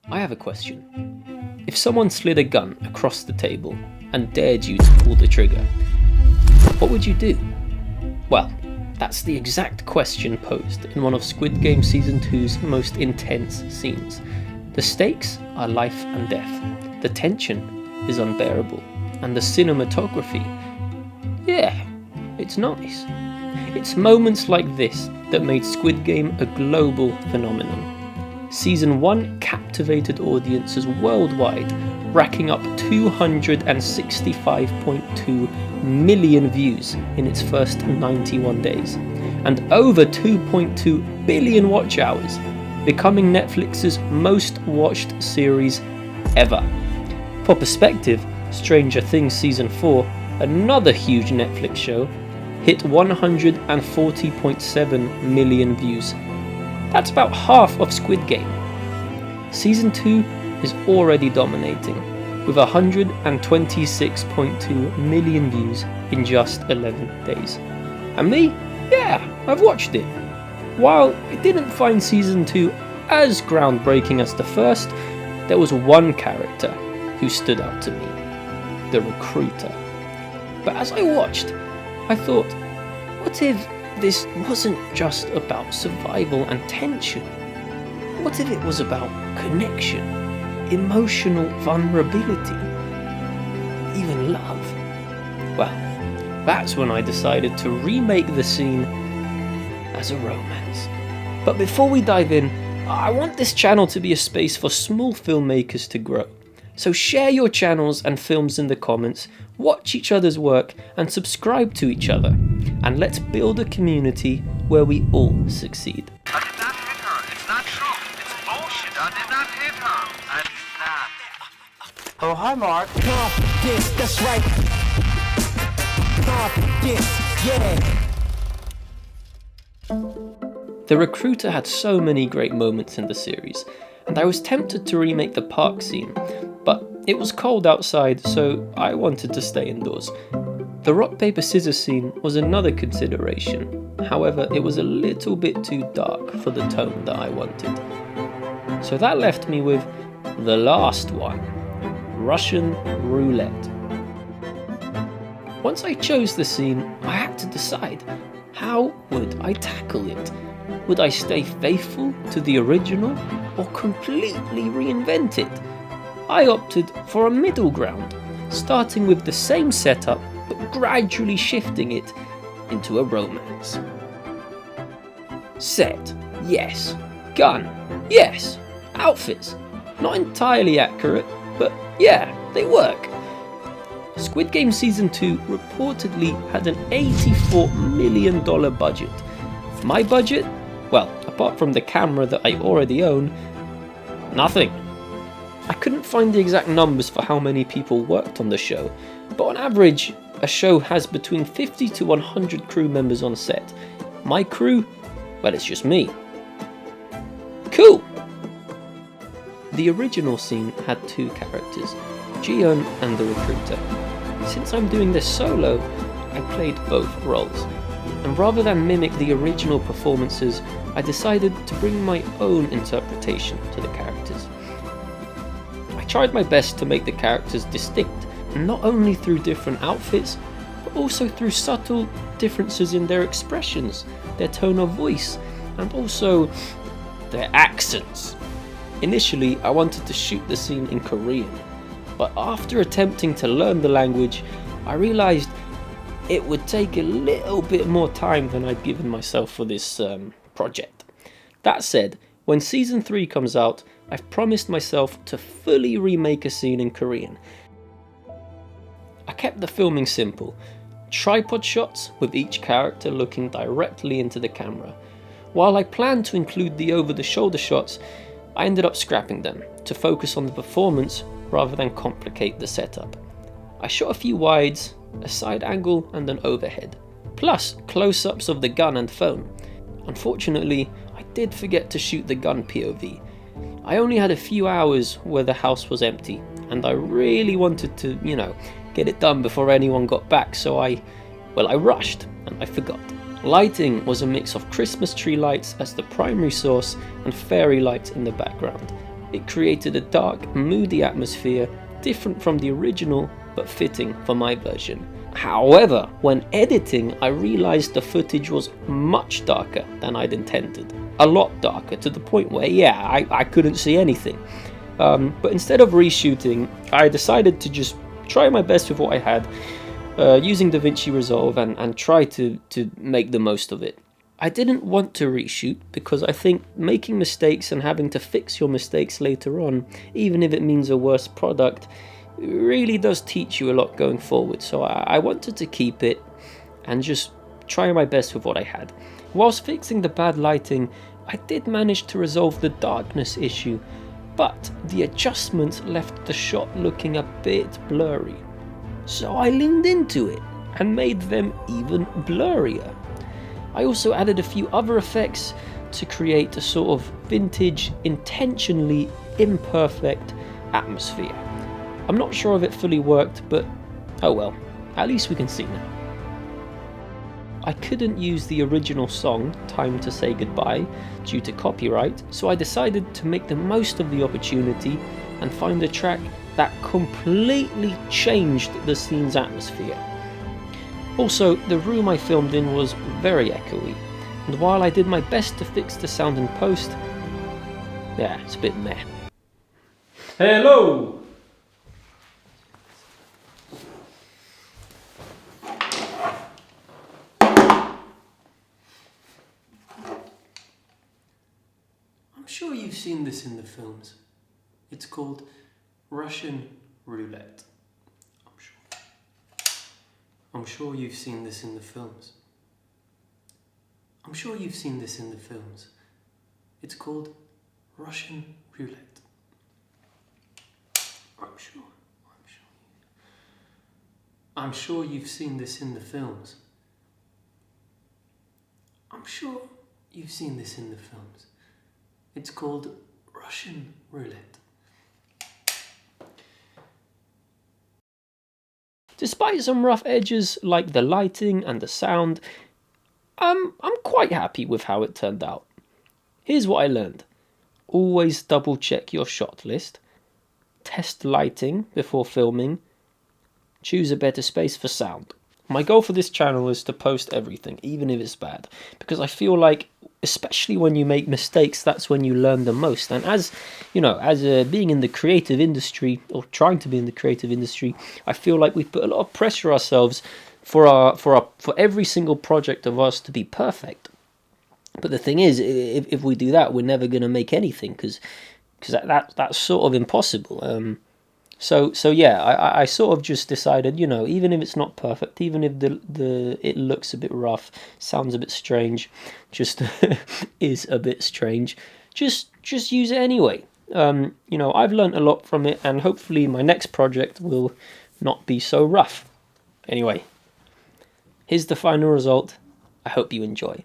I have a question. If someone slid a gun across the table and dared you to pull the trigger, what would you do? Well, that's the exact question posed in one of Squid Game Season 2's most intense scenes. The stakes are life and death. The tension is unbearable. And the cinematography, yeah, it's nice. It's moments like this that made Squid Game a global phenomenon. Season 1 captivated audiences worldwide, racking up 265.2 million views in its first 91 days, and over 2.2 billion watch hours, becoming Netflix's most watched series ever. For perspective, Stranger Things Season 4, another huge Netflix show, hit 140.7 million views. That's about half of Squid Game. Season 2 is already dominating, with 126.2 million views in just 11 days. And me? Yeah, I've watched it. While I didn't find Season 2 as groundbreaking as the first, there was one character who stood out to me: the recruiter. But as I watched, I thought, what if this wasn't just about survival and tension? What if it was about connection, emotional vulnerability, even love? Well, that's when I decided to remake the scene as a romance. But before we dive in, I want this channel to be a space for small filmmakers to grow. So share your channels and films in the comments, watch each other's work and subscribe to each other. And let's build a community where we all succeed. I did not hit her. It's not true. It's bullshit. I did not hit her. I did not. Oh, hi, Mark. Confidence, that's right. Confidence, yeah. The Recruiter had so many great moments in the series, and I was tempted to remake the park scene, but it was cold outside, so I wanted to stay indoors. The rock, paper, scissors scene was another consideration, however it was a little bit too dark for the tone that I wanted. So that left me with the last one, Russian roulette. Once I chose the scene, I had to decide, how would I tackle it? Would I stay faithful to the original or completely reinvent it? I opted for a middle ground, starting with the same setup but gradually shifting it into a romance. Set, yes. Gun, yes. Outfits, not entirely accurate, but yeah, they work. Squid Game Season 2 reportedly had an $84 million budget. My budget? Well, apart from the camera that I already own, nothing. I couldn't find the exact numbers for how many people worked on the show, but on average, a show has between 50 to 100 crew members on set. My crew? Well, it's just me. Cool! The original scene had two characters, Jiyeon and the Recruiter. Since I'm doing this solo, I played both roles. And rather than mimic the original performances, I decided to bring my own interpretation to the characters. I tried my best to make the characters distinct, not only through different outfits, but also through subtle differences in their expressions, their tone of voice, and also their accents. Initially, I wanted to shoot the scene in Korean, but after attempting to learn the language, I realised it would take a little bit more time than I'd given myself for this project. That said, when Season 3 comes out, I've promised myself to fully remake a scene in Korean. I kept the filming simple, tripod shots with each character looking directly into the camera. While I planned to include the over-the-shoulder shots, I ended up scrapping them to focus on the performance rather than complicate the setup. I shot a few wides, a side angle and an overhead, plus close-ups of the gun and phone. Unfortunately, I did forget to shoot the gun POV. I only had a few hours where the house was empty, and I really wanted to, get it done before anyone got back, so I rushed and I forgot. Lighting was a mix of Christmas tree lights as the primary source and fairy lights in the background. It created a dark, moody atmosphere, different from the original, but fitting for my version. However, when editing, I realized the footage was much darker than I'd intended. A lot darker, to the point where, I couldn't see anything. But instead of reshooting, I decided to just try my best with what I had, using DaVinci Resolve, and try to make the most of it. I didn't want to reshoot because I think making mistakes and having to fix your mistakes later on, even if it means a worse product, really does teach you a lot going forward. So I wanted to keep it and just try my best with what I had. Whilst fixing the bad lighting, I did manage to resolve the darkness issue, but the adjustments left the shot looking a bit blurry. So I leaned into it and made them even blurrier. I also added a few other effects to create a sort of vintage, intentionally imperfect atmosphere. I'm not sure if it fully worked, but oh well, at least we can see now. I couldn't use the original song, Time to Say Goodbye, due to copyright, so I decided to make the most of the opportunity and find a track that completely changed the scene's atmosphere. Also, the room I filmed in was very echoey, and while I did my best to fix the sound in post, it's a bit meh. Hello! I'm sure you've seen this in the films. It's called Russian roulette. I'm sure you've seen this in the films. I'm sure you've seen this in the films. It's called Russian roulette. I'm sure you've seen this in the films. I'm sure you've seen this in the films. It's called Russian roulette. Despite some rough edges like the lighting and the sound, I'm quite happy with how it turned out. Here's what I learned. Always double check your shot list. Test lighting before filming. Choose a better space for sound. My goal for this channel is to post everything, even if it's bad, because I feel like, especially when you make mistakes, that's when you learn the most. And as you know, as being in the creative industry, or trying to be in the creative industry, I feel like we put a lot of pressure ourselves for every single project of ours to be perfect. But the thing is, if we do that, we're never going to make anything, because that's sort of impossible. So I sort of just decided, even if it's not perfect, even if it looks a bit rough, sounds a bit strange, just is a bit strange, just use it anyway. I've learned a lot from it, and hopefully my next project will not be so rough. Anyway, here's the final result. I hope you enjoy.